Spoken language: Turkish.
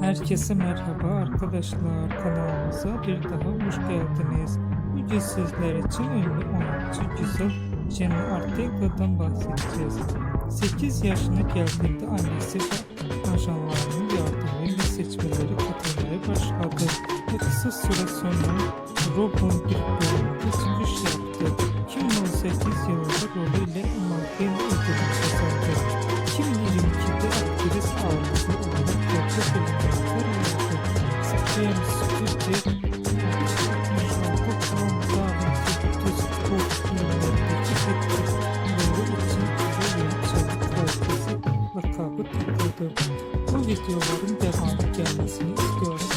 Herkese merhaba arkadaşlar, kanalımıza bir daha hoş geldiniz. Bugün sizler için ünlü oyuncu Güzel Jenny Ortega'dan bahsedeceğiz. 8 yaşına geldiğinde annesi ve ajanlarının yardımıyla seçmelere katılmaya başladı. Ve kısa süre sonra Rob'un bir bölümünde çıkış yaptı. 2018 yılında rolüyle Malkin ödülü kazandı. 2022'de aktris ağırlıklı olarak gerçek filmlerde oynadı. Scream, Squid inşaltı falan davetli tuz spor filmlerindeki aktif rolü için ve yöneticilik herkesi lakabı takıldı. Bu videoların devamı gelmesini istiyorsanız